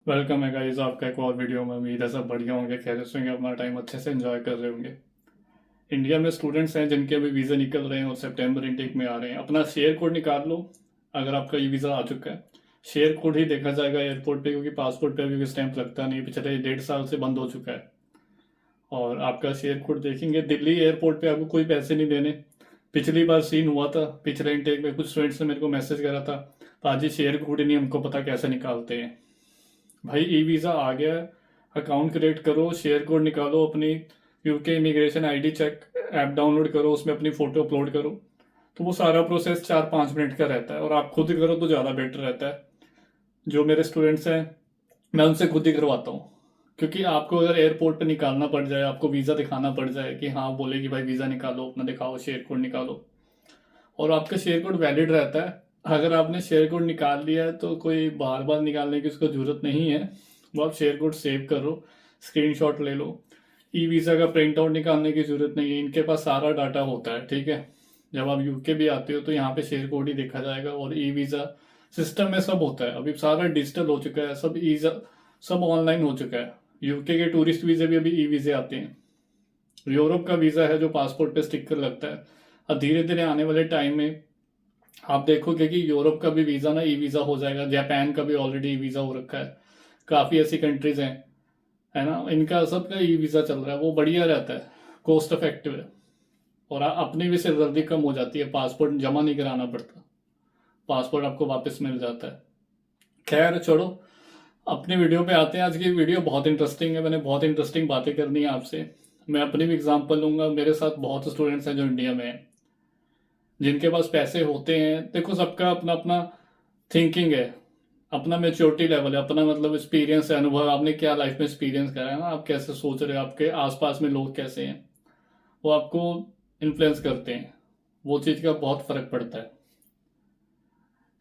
Welcome है guys आपका एक और वीडियो में। उम्मीद है सब बढ़िया होंगे, खैरियत से होंगे, अपना टाइम अच्छे से एंजॉय कर रहे होंगे। इंडिया में स्टूडेंट्स हैं जिनके अभी वीज़ा निकल रहे हैं और सितंबर इनटेक में आ रहे हैं। अपना शेयर कोड निकाल लो अगर आपका ई वीज़ा आ चुका है। शेयर कोड ही देखा जाएगा एयरपोर्ट पे, क्योंकि पासपोर्ट पे अभी स्टैंप लगता नहीं, पिछले 1.5 साल से बंद हो चुका है। और आपका शेयर कोड देखेंगे, दिल्ली एयरपोर्ट पे आपको कोई पैसे नहीं देने। पिछली बार सीन हुआ था, पिछले इनटेक में कुछ स्टूडेंट्स ने मेरे को मैसेज करा था, पाजी शेयर कोड ही नहीं हमको पता कैसे निकालते हैं। भाई ई वीज़ा आ गया है, अकाउंट क्रिएट करो, शेयर कोड निकालो, अपनी UK immigration ID check app download करो, उसमें अपनी फ़ोटो अपलोड करो। तो वो सारा प्रोसेस 4-5 मिनट का रहता है, और आप खुद करो तो ज़्यादा बेटर रहता है। जो मेरे स्टूडेंट्स हैं मैं उनसे खुद ही करवाता हूँ, क्योंकि आपको अगर एयरपोर्ट पे निकालना पड़ जाए, आपको वीज़ा दिखाना पड़ जाए कि हाँ बोले कि भाई वीज़ा निकालो, अपना दिखाओ, शेयर कोड निकालो, और आपका शेयर कोड वैलिड रहता है। अगर आपने शेयर कोड निकाल लिया है तो कोई बार बार निकालने की उसको ज़रूरत नहीं है। वो आप शेयर कोड सेव करो, स्क्रीनशॉट ले लो। ई वीज़ा का प्रिंट आउट निकालने की ज़रूरत नहीं है, इनके पास सारा डाटा होता है। ठीक है, जब आप यूके भी आते हो तो यहाँ पे शेयर कोड ही देखा जाएगा, और ई वीज़ा सिस्टम में सब होता है। अभी सारा डिजिटल हो चुका है, सब ऑनलाइन हो चुका है। यूके के टूरिस्ट वीज़े भी अभी ई वीज़े आते हैं। यूरोप का वीज़ा है जो पासपोर्ट पे स्टिकर लगता है। अब धीरे धीरे आने वाले टाइम में आप देखोगे कि यूरोप का भी वीज़ा ना ई वीज़ा हो जाएगा। जापान का भी ऑलरेडी ई वीज़ा हो रखा है। काफ़ी ऐसी कंट्रीज हैं, है ना, इनका सबका ई वीज़ा चल रहा है। वो बढ़िया रहता है, कॉस्ट इफेक्टिव है, और अपनी भी सिरदर्दी कम हो जाती है। पासपोर्ट जमा नहीं कराना पड़ता, पासपोर्ट आपको वापस मिल जाता है। खैर छोड़ो, अपनी वीडियो पे आते हैं। आज की वीडियो बहुत इंटरेस्टिंग है, मैंने बहुत इंटरेस्टिंग बातें करनी है आपसे। मैं अपनी भी एग्जांपल लूंगा। मेरे साथ बहुत स्टूडेंट्स हैं जो इंडिया में हैं, जिनके पास पैसे होते हैं। देखो, सबका अपना अपना थिंकिंग है, अपना मेच्योरिटी लेवल है, अपना मतलब एक्सपीरियंस है, अनुभव। आपने क्या लाइफ में एक्सपीरियंस करा है ना, आप कैसे सोच रहे हो, आपके आसपास में लोग कैसे हैं, वो आपको इन्फ्लुएंस करते हैं। वो चीज़ का बहुत फर्क पड़ता है।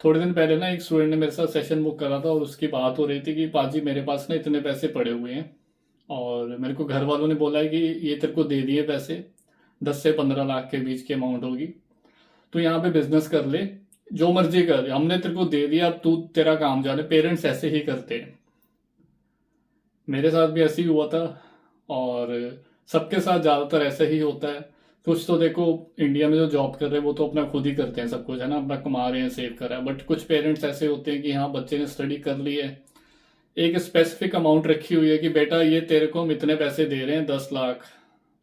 थोड़े दिन पहले ना एक स्टूडेंट ने मेरे साथ सेशन बुक करा था, और उसकी बात हो रही थी कि पाजी मेरे पास ना इतने पैसे पड़े हुए हैं, और मेरे को घर वालों ने बोला है कि ये तेरे को दे दिए पैसे, 10 से 15 लाख के बीच की अमाउंट होगी, तो यहाँ पे बिजनेस कर ले, जो मर्जी कर, हमने तेरे को दे दिया, अब तू तेरा काम जाने। पेरेंट्स ऐसे ही करते हैं, मेरे साथ भी ऐसे ही हुआ था, और सबके साथ ज़्यादातर ऐसे ही होता है। कुछ तो देखो, इंडिया में जो जॉब कर रहे हैं वो तो अपना खुद ही करते हैं सब कुछ, है ना, अपना कमा रहे हैं, सेव कर रहे हैं। बट कुछ पेरेंट्स ऐसे होते हैं कि हाँ बच्चे ने स्टडी कर ली है, एक स्पेसिफिक अमाउंट रखी हुई है कि बेटा ये तेरे को हम इतने पैसे दे रहे हैं, 10 लाख,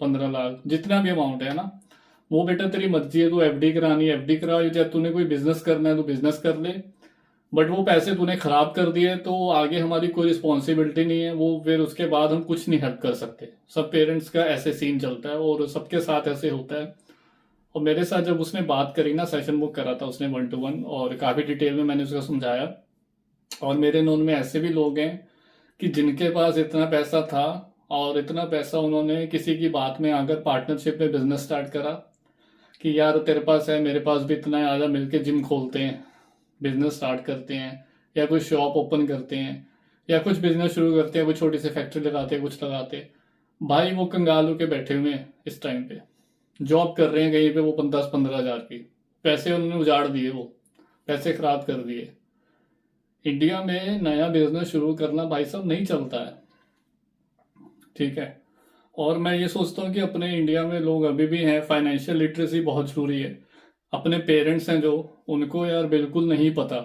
15 लाख, जितना भी अमाउंट है ना, वो बेटा तेरी मर्जी है, तू एफडी करानी है एफडी करा, या तूने कोई बिजनेस करना है तो बिजनेस कर ले। बट वो पैसे तूने खराब कर दिए तो आगे हमारी कोई रिस्पॉन्सिबिलिटी नहीं है, वो फिर उसके बाद हम कुछ नहीं हेल्प कर सकते। सब पेरेंट्स का ऐसे सीन चलता है, और सबके साथ ऐसे होता है। और मेरे साथ जब उसने बात करी ना, सेशन बुक करा था उसने 1-to-1, और काफ़ी डिटेल में मैंने उसको समझाया। और मेरे नोन में ऐसे भी लोग हैं कि जिनके पास इतना पैसा था, और इतना पैसा उन्होंने किसी की बात में आकर पार्टनरशिप में बिजनेस स्टार्ट करा कि यार तेरे पास है, मेरे पास भी इतना है, आजा मिलके जिम खोलते हैं, बिजनेस स्टार्ट करते हैं, या कोई शॉप ओपन करते हैं, या कुछ बिजनेस शुरू करते हैं, कोई छोटी सी फैक्ट्री लगाते हैं, कुछ लगाते हैं। भाई वो कंगाल होके बैठे हुए हैं इस टाइम पे, जॉब कर रहे हैं कहीं पे, वो 10-15 हज़ार की, पैसे उन्होंने उजाड़ दिए, वो पैसे खराब कर दिए। इंडिया में नया बिजनेस शुरू करना भाई साहब नहीं चलता है। ठीक है, और मैं ये सोचता हूँ कि अपने इंडिया में लोग अभी भी हैं, फाइनेंशियल लिटरेसी बहुत जरूरी है। अपने पेरेंट्स हैं जो, उनको यार बिल्कुल नहीं पता।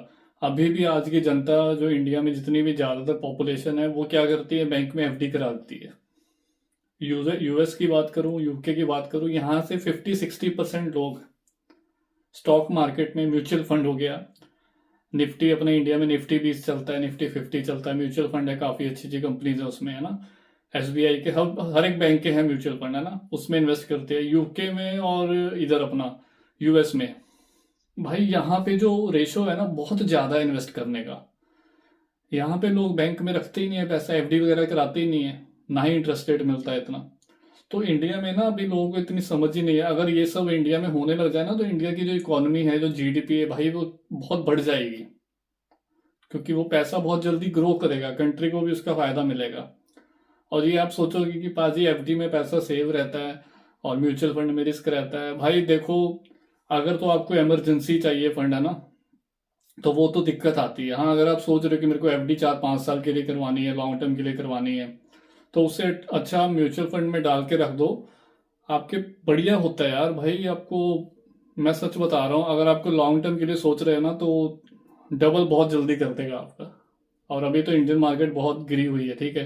अभी भी आज की जनता जो इंडिया में जितनी भी ज़्यादातर पॉपुलेशन है, वो क्या करती है, बैंक में एफडी करा देती है। यूएस की बात करूँ, यूके की बात करूँ, यहाँ से 50-60% लोग स्टॉक मार्केट में, म्यूचुअल फंड हो गया, निफ्टी, अपने इंडिया में निफ्टी 20 चलता है, निफ्टी 50 चलता है, म्यूचुअल फंड है, काफ़ी अच्छी अच्छी कंपनीज है उसमें, है ना। एसबीआई के, हर एक बैंक के हैं म्यूचुअल फंड, है ना, उसमें इन्वेस्ट करते हैं यूके में, और इधर अपना यूएस में। भाई यहाँ पे जो रेशो है ना, बहुत ज़्यादा इन्वेस्ट करने का। यहाँ पे लोग बैंक में रखते ही नहीं है पैसा, एफडी वगैरह कराते ही नहीं है, ना ही इंटरेस्ट रेट मिलता है इतना। तो इंडिया में ना अभी लोगों को इतनी समझ ही नहीं है। अगर ये सब इंडिया में होने लग जाए ना, तो इंडिया की जो इकोनॉमी है, जो जीडीपी है भाई, वो बहुत बढ़ जाएगी, क्योंकि वो पैसा बहुत जल्दी ग्रो करेगा, कंट्री को भी उसका फायदा मिलेगा। और ये आप सोचोगे कि पाजी एफडी में पैसा सेव रहता है और म्यूचुअल फंड में रिस्क रहता है। भाई देखो, अगर तो आपको इमरजेंसी चाहिए फंड, है ना, तो वो तो दिक्कत आती है। हाँ, अगर आप सोच रहे हो कि मेरे को एफडी 4-5 साल के लिए करवानी है, लॉन्ग टर्म के लिए करवानी है, तो उससे अच्छा म्यूचुअल फंड में डाल के रख दो, आपके बढ़िया होता है यार भाई। आपको मैं सच बता रहा हूँ, अगर आपको लॉन्ग टर्म के लिए सोच रहे हैं ना, तो डबल बहुत जल्दी कर देगा आपका। और अभी तो इंडियन मार्केट बहुत गिरी हुई है, ठीक है।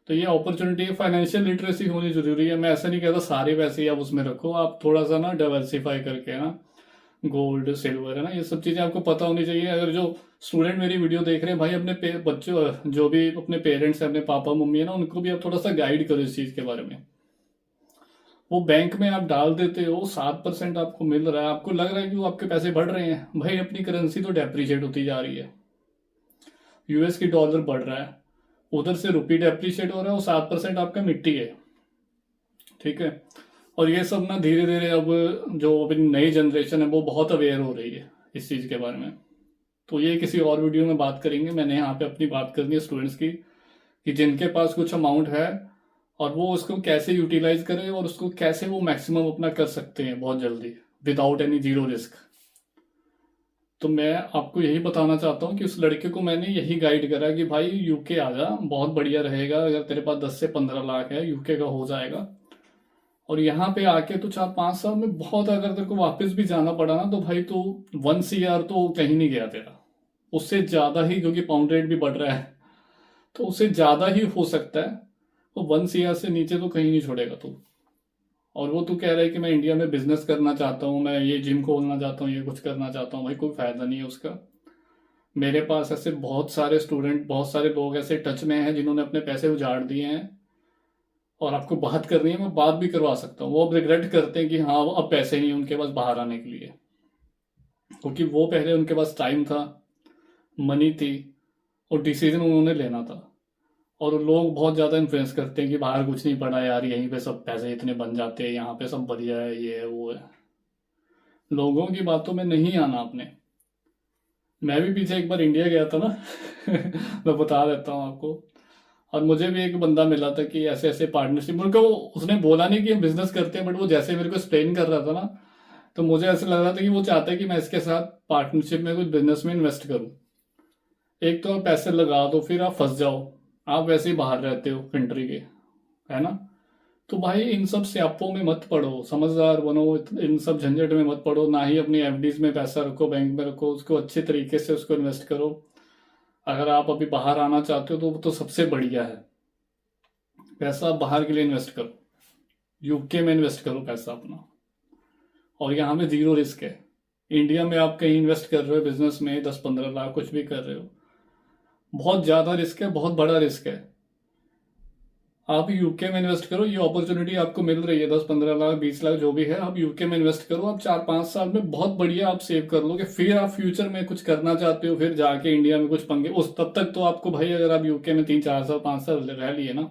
तो ये अपॉर्चुनिटी है, फाइनेंशियल लिटरेसी होनी जरूरी है। मैं ऐसा नहीं कहता सारे पैसे ही आप उसमें रखो, आप थोड़ा सा ना डाइवर्सिफाई करके ना, गोल्ड सिल्वर है ना, ये सब चीजें आपको पता होनी चाहिए। अगर जो स्टूडेंट मेरी वीडियो देख रहे हैं भाई, अपने बच्चों, जो भी अपने पेरेंट्स हैं, अपने पापा मम्मी है ना, उनको भी आप थोड़ा सा गाइड करो इस चीज के बारे में। वो बैंक में आप डाल देते हो, 7% आपको मिल रहा है, आपको लग रहा है कि वो आपके पैसे बढ़ रहे हैं। भाई अपनी करेंसी तो डेप्रिशिएट होती जा रही है, यूएस की डॉलर बढ़ रहा है, उधर से रुपी डेप्रिशिएट हो रहा है, वो 7% आपका मिट्टी है, ठीक है। और ये सब ना धीरे धीरे अब जो अभी नई जनरेशन है वो बहुत अवेयर हो रही है इस चीज़ के बारे में। तो ये किसी और वीडियो में बात करेंगे। मैंने यहाँ पे अपनी बात करनी है स्टूडेंट्स की, कि जिनके पास कुछ अमाउंट है और वो उसको कैसे यूटिलाइज करें और उसको कैसे वो मैक्सिमम अपना कर सकते हैं बहुत जल्दी, विदाउट एनी जीरो रिस्क। तो मैं आपको यही बताना चाहता हूँ कि उस लड़के को मैंने यही गाइड करा कि भाई यूके आ जा, बहुत बढ़िया रहेगा। अगर तेरे पास 10 से 15 लाख है, यूके का हो जाएगा। और यहाँ पे आके तो 4-5 साल में बहुत, अगर तेरे को वापस भी जाना पड़ा ना, तो भाई तो 1 CR तो कहीं नहीं गया तेरा, उससे ज्यादा ही, क्योंकि पाउंड रेट भी बढ़ रहा है, तो उससे ज्यादा ही हो सकता है। तो 1 CR से नीचे तो कहीं नहीं छोड़ेगा तू। और वो तू कह रहा है कि मैं इंडिया में बिजनेस करना चाहता हूँ, मैं ये जिम खोलना चाहता हूँ, ये कुछ करना चाहता हूँ, भाई कोई फायदा नहीं है उसका। मेरे पास ऐसे बहुत सारे स्टूडेंट, बहुत सारे लोग ऐसे टच में हैं जिन्होंने अपने पैसे उजाड़ दिए हैं। और आपको बात करनी है, मैं बात भी करवा सकता हूँ। वो अब रिग्रेट करते हैं कि हाँ अब पैसे नहीं है उनके पास बाहर आने के लिए, क्योंकि वो पहले उनके पास टाइम था, मनी थी, और डिसीजन उन्होंने लेना था। और लोग बहुत ज़्यादा इन्फ्लुएंस करते हैं कि बाहर कुछ नहीं पड़ा यार, यहीं पे सब पैसे इतने बन जाते हैं, यहाँ पे सब बढ़िया है, ये है वो है। लोगों की बातों में नहीं आना आपने। मैं भी पीछे एक बार इंडिया गया था ना मैं बता देता हूँ आपको। और मुझे भी एक बंदा मिला था कि ऐसे ऐसे पार्टनरशिप, मेरे को उसने बोला नहीं कि हम बिजनेस करते हैं, बट वो जैसे मेरे को एक्सप्लेन कर रहा था ना, तो मुझे ऐसा लग रहा था कि वो चाहता है कि मैं इसके साथ पार्टनरशिप में कुछ बिजनेस में इन्वेस्ट करूं। एक तो आप पैसे लगा दो, फिर आप फंस जाओ, आप वैसे ही बाहर रहते हो कंट्री के, है ना। तो भाई इन सब स्यापों में मत पड़ो, समझदार बनो, इन सब झंझट में मत पड़ो। ना ही अपनी एफडीज में पैसा रखो, बैंक में रखो, उसको अच्छे तरीके से उसको इन्वेस्ट करो। अगर आप अभी बाहर आना चाहते हो तो वो तो सबसे बढ़िया है, पैसा आप बाहर के लिए इन्वेस्ट करो, यूके में इन्वेस्ट करो पैसा अपना। और यहाँ पे जीरो रिस्क है। इंडिया में आप कहीं इन्वेस्ट कर रहे हो बिजनेस में, 10-15 लाख कुछ भी कर रहे हो, बहुत ज्यादा रिस्क है, बहुत बड़ा रिस्क है। आप यूके में इन्वेस्ट करो, ये अपॉर्चुनिटी आपको मिल रही है, 10-15 लाख 20 लाख जो भी है, आप यूके में इन्वेस्ट करो। आप 4-5 साल में बहुत बढ़िया आप सेव कर लोगे। फिर आप फ्यूचर में कुछ करना चाहते हो, फिर जाके इंडिया में कुछ पंगे, उस तब तक तो आपको भाई, अगर आप यूके में 3-4 साल 5 साल रह लिए ना,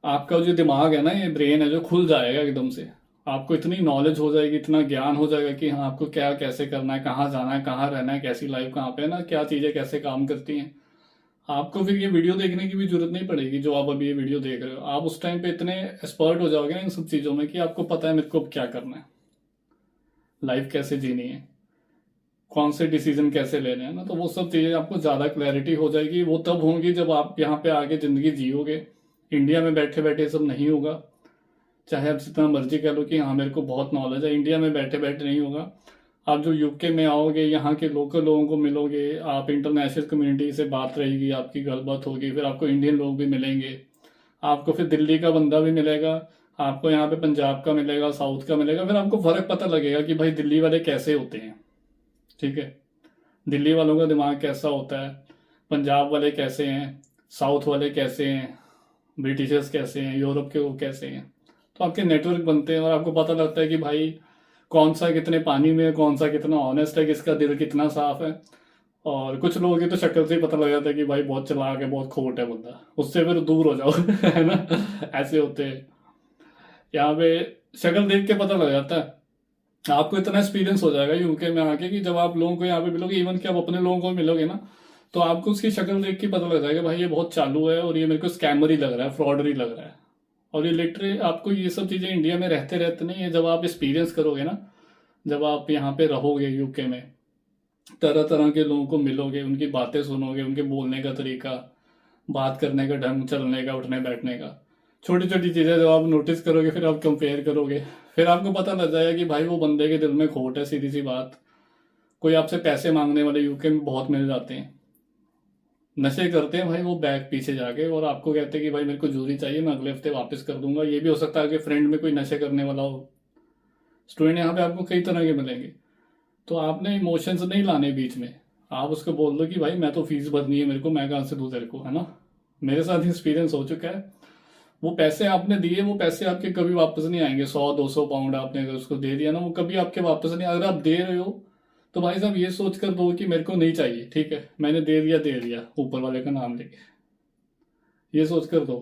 आपका जो दिमाग है ना, ये ब्रेन है जो खुल जाएगा एकदम से। आपको इतनी नॉलेज हो जाएगी, इतना ज्ञान हो जाएगा कि हाँ आपको क्या कैसे करना है, कहाँ जाना है, कहाँ रहना है, कैसी लाइफ कहाँ पे है ना, क्या चीजें कैसे काम करती हैं। आपको फिर ये वीडियो देखने की भी जरूरत नहीं पड़ेगी जो आप अभी ये वीडियो देख रहे हो। आप उस टाइम पे इतने एक्सपर्ट हो जाओगे ना इन सब चीजों में कि आपको पता है मेरे को अब क्या करना है, लाइफ कैसे जीनी है, कौन से डिसीजन कैसे लेने हैं ना। तो वो सब चीजें आपको ज्यादा क्लैरिटी हो जाएगी। वो तब होंगी जब आप यहाँ पे आके जिंदगी जियोगे। इंडिया में बैठे बैठे सब नहीं होगा। चाहे आप जितना मर्जी कह लो कि हाँ मेरे को बहुत नॉलेज है, इंडिया में बैठे बैठे नहीं होगा। आप जो यूके में आओगे, यहाँ के लोकल लोगों को मिलोगे, आप इंटरनेशनल कम्युनिटी से बात रहेगी, आपकी गलबात होगी, फिर आपको इंडियन लोग भी मिलेंगे, आपको फिर दिल्ली का बंदा भी मिलेगा, आपको यहाँ पे पंजाब का मिलेगा, साउथ का मिलेगा। फिर आपको फर्क पता लगेगा कि भाई दिल्ली वाले कैसे होते हैं, ठीक है। दिल्ली वालों का दिमाग कैसा होता है, पंजाब वाले कैसे हैं, साउथ वाले कैसे हैं, ब्रिटिशर्स कैसे हैं, यूरोप के वो कैसे हैं। तो आपके नेटवर्क बनते हैं और आपको पता लगता है कि भाई कौन सा कितने पानी में है, कौन सा कितना ऑनेस्ट है, किसका दिल कितना साफ है। और कुछ लोगों की तो शक्ल से ही पता लग जाता है कि भाई बहुत चालाक है, बहुत खोट है बंदा, उससे फिर दूर हो जाओ है ना, ऐसे होते हैं यहाँ पे। शक्ल देख के पता लग जाता है। आपको इतना एक्सपीरियंस हो जाएगा यूके में आके कि जब आप लोगों को यहाँ पे मिलोगे, इवन कि आप अपने लोगों को मिलोगे ना, तो आपको उसकी शक्ल देख के पता लग जाएगा भाई ये बहुत चालू है और ये मेरे को स्कैमर ही लग रहा है, फ्रॉडर ही लग रहा है। और ये लिटरली आपको ये सब चीजें इंडिया में रहते रहते नहीं है, जब आप एक्सपीरियंस करोगे ना, जब आप यहाँ पे रहोगे यूके में, तरह तरह के लोगों को मिलोगे, उनकी बातें सुनोगे, उनके बोलने का तरीका, बात करने का ढंग, चलने का, उठने बैठने का, छोटी छोटी चीज़ें जब आप नोटिस करोगे, फिर आप कंपेयर करोगे, फिर आपको पता लग जाएगा कि भाई वो बंदे के दिल में खोट है। सीधी सी बात, कोई आपसे पैसे मांगने वाले यूके में बहुत मिल जाते हैं, नशे करते हैं भाई वो बैग पीछे जाके, और आपको कहते हैं कि भाई मेरे को जूरी चाहिए, मैं अगले हफ्ते वापस कर दूंगा। ये भी हो सकता है कि फ्रेंड में कोई नशे करने वाला हो। स्टूडेंट यहाँ पे आपको कई तरह के मिलेंगे। तो आपने इमोशंस नहीं लाने बीच में, आप उसको बोल दो कि भाई मैं तो फीस भरनी है मेरे को, मैं कहाँ से दूँ तेरे को, है ना। मेरे साथ एक्सपीरियंस हो चुका है। वो पैसे आपने दिए, वो पैसे आपके कभी वापस नहीं आएंगे। 100-200 पाउंड आपने अगर उसको दे दिया ना, वो कभी आपके वापस नहीं। अगर आप दे रहे हो तो भाई साहब ये सोच कर दो कि मेरे को नहीं चाहिए, ठीक है, मैंने दे दिया ऊपर वाले का नाम लेके, ये सोच कर दो।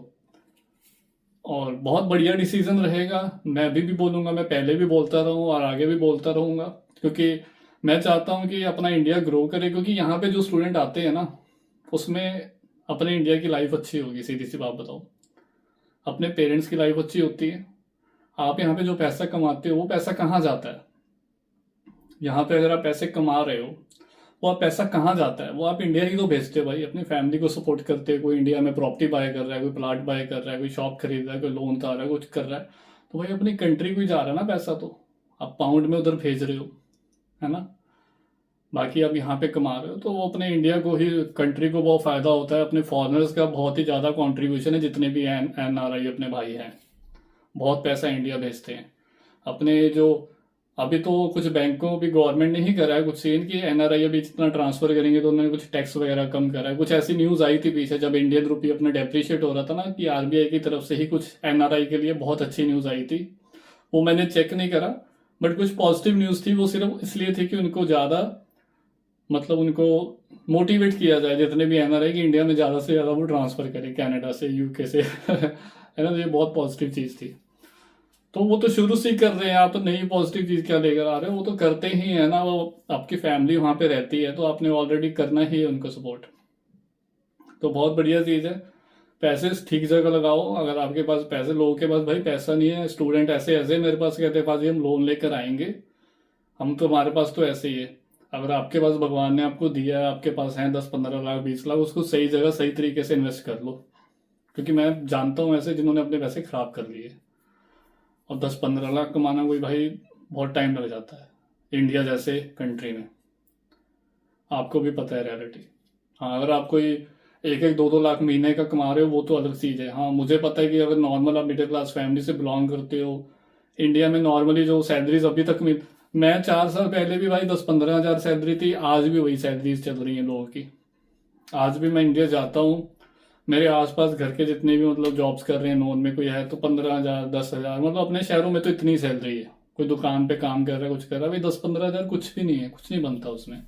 और बहुत बढ़िया डिसीजन रहेगा। मैं अभी भी बोलूँगा, मैं पहले भी बोलता रहूँ और आगे भी बोलता रहूँगा, क्योंकि मैं चाहता हूँ कि अपना इंडिया ग्रो करे। क्योंकि यहाँ पे जो स्टूडेंट आते हैं ना, उसमें अपने इंडिया की लाइफ अच्छी होगी। सीधी सी बात बताओ, अपने पेरेंट्स की लाइफ अच्छी होती है। आप यहाँ पे जो पैसा कमाते हो, वो पैसा कहाँ जाता है? यहाँ पे अगर आप पैसे कमा रहे हो, वो आप पैसा कहाँ जाता है? वो आप इंडिया ही तो भेजते हो भाई, अपनी फैमिली को सपोर्ट करते हो। कोई इंडिया में प्रॉपर्टी बाय कर रहा है, कोई प्लाट बाय कर रहा है, कोई शॉप खरीद रहा है, कोई लोन उतार रहा है, कुछ कर रहा है, तो भाई अपनी कंट्री को ही जा रहा है ना पैसा। तो आप पाउंड में उधर भेज रहे हो, है ना। बाकी आप यहाँ पे कमा रहे हो, तो वो अपने इंडिया को ही, कंट्री को बहुत फायदा होता है। अपने फॉरेनर्स का बहुत ही ज़्यादा कंट्रीब्यूशन है। जितने भी NRI अपने भाई हैं, बहुत पैसा इंडिया भेजते हैं। अपने जो अभी तो कुछ बैंकों भी गवर्नमेंट ने ही करा है कुछ सीन कि NRI अभी जितना ट्रांसफर करेंगे तो उन्होंने कुछ टैक्स वगैरह कम करा है। कुछ ऐसी न्यूज़ आई थी पीछे, जब इंडियन रुपी अपना डेप्रिशिएट हो रहा था ना, कि RBI की तरफ से ही कुछ NRI के लिए बहुत अच्छी न्यूज़ आई थी। वो मैंने चेक नहीं करा, बट कुछ पॉजिटिव न्यूज़ थी। वो सिर्फ इसलिए थी कि उनको ज़्यादा, मतलब उनको मोटिवेट किया जाए, जितने भी NRI की इंडिया में ज़्यादा से ज़्यादा वो ट्रांसफ़र करें, कनाडा से, UK से है ना। तो ये बहुत पॉजिटिव चीज़ थी। तो वो तो शुरू से ही कर रहे हैं, आप नई पॉजिटिव चीज़ क्या लेकर आ रहे हो? वो तो करते ही है ना। वो आपकी फैमिली वहाँ पे रहती है, तो आपने ऑलरेडी करना ही है उनको सपोर्ट। तो बहुत बढ़िया चीज़ है। पैसे ठीक जगह लगाओ। अगर आपके पास पैसे, लोगों के पास भाई पैसा नहीं है, स्टूडेंट ऐसे ऐसे मेरे पास कहते हैं पाजी हम लोन लेकर आएंगे, हम तो, हमारे पास तो ऐसे ही है। अगर आपके पास भगवान ने आपको दिया है, आपके पास है 10-15 लाख 20 लाख, उसको सही जगह सही तरीके से इन्वेस्ट कर लो। क्योंकि मैं जानता हूँ ऐसे जिन्होंने अपने पैसे खराब कर लिए। और 10-15 लाख कमाना कोई भाई बहुत टाइम लग जाता है इंडिया जैसे कंट्री में, आपको भी पता है रियलिटी। हाँ, अगर आप कोई 1-2 लाख महीने का कमा रहे हो, वो तो अलग चीज़ है। हाँ, मुझे पता है कि अगर नॉर्मल आप मिडिल क्लास फैमिली से बिलोंग करते हो, इंडिया में नॉर्मली जो सैलरीज अभी तक मिल, मैं 4 साल पहले भी भाई 10-15 हज़ार सैलरी थी, आज भी वही सैलरीज चल रही हैं लोगों की। आज भी मैं इंडिया जाता हूँ, मेरे आसपास घर के जितने भी मतलब जॉब्स कर रहे हैं, नॉन में कोई है तो 15 हज़ार 10 हज़ार, मतलब अपने शहरों में तो इतनी सैलरी है। कोई दुकान पे काम कर रहा है, कुछ कर रहा है, भाई 10-15 हज़ार कुछ भी नहीं है, कुछ नहीं बनता उसमें।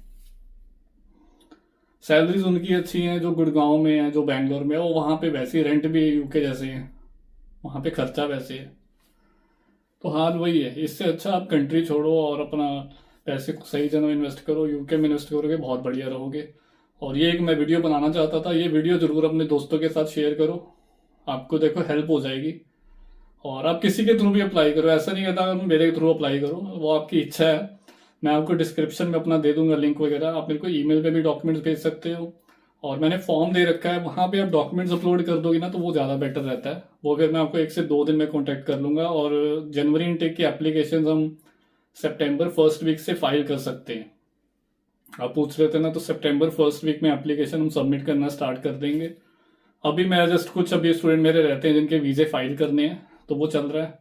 सैलरीज उनकी अच्छी हैं जो गुड़गांव में है, जो बैंगलोर में है, वो वहाँ पे वैसे ही रेंट भी यूके जैसे है, वहाँ पे खर्चा वैसे है। तो हाल वही है। इससे अच्छा आप कंट्री छोड़ो और अपना पैसे को सही जगह इन्वेस्ट करो। यूके में इन्वेस्ट करोगे बहुत बढ़िया रहोगे। और ये एक मैं वीडियो बनाना चाहता था, ये वीडियो जरूर अपने दोस्तों के साथ शेयर करो, आपको देखो हेल्प हो जाएगी। और आप किसी के थ्रू भी अप्लाई करो, ऐसा नहीं कहता अगर मेरे थ्रू अप्लाई करो, वो आपकी इच्छा है। मैं आपको डिस्क्रिप्शन में अपना दे दूंगा लिंक वगैरह, आप मेरे को ईमेल पे भी डॉक्यूमेंट्स भेज सकते हो। और मैंने फॉर्म दे रखा है, वहाँ पे आप डॉक्यूमेंट्स अपलोड कर दोगे ना, तो वो ज़्यादा बेटर रहता है। वो फिर मैं आपको 1 से 2 दिन में कॉन्टैक्ट कर लूँगा। और जनवरी इनटेक की एप्लीकेशन हम सितंबर फर्स्ट वीक से फाइल कर सकते हैं। आप पूछ रहे थे ना, तो सितंबर फर्स्ट वीक में एप्लीकेशन हम सबमिट करना स्टार्ट कर देंगे। अभी मैं जस्ट कुछ अभी स्टूडेंट मेरे रहते हैं जिनके वीज़े फाइल करने हैं, तो वो चल रहा है।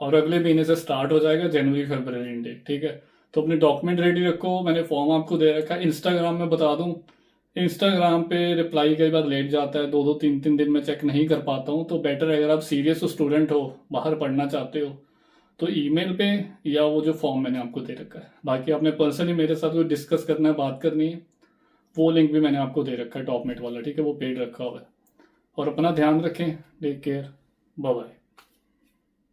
और अगले महीने से स्टार्ट हो जाएगा जनवरी फरवरी इनटेक, ठीक है। तो अपने डॉक्यूमेंट रेडी रखो। मैंने फॉर्म आपको दे रखा है। इंस्टाग्राम में बता दूं, इंस्टाग्राम पे रिप्लाई कई बार लेट जाता है, 2-2 3-3 दिन में चेक नहीं कर पाता हूँ। तो बेटर है, अगर आप सीरियस स्टूडेंट हो, बाहर पढ़ना चाहते हो, तो ईमेल पे या वो जो फॉर्म मैंने आपको दे रखा है। बाकी आपने पर्सनली मेरे साथ कोई डिस्कस करना है, बात करनी है, वो लिंक भी मैंने आपको दे रखा है, टॉपमेट वाला, ठीक है, वो पेड रखा हुआ है। और अपना ध्यान रखें। Take care, bye bye.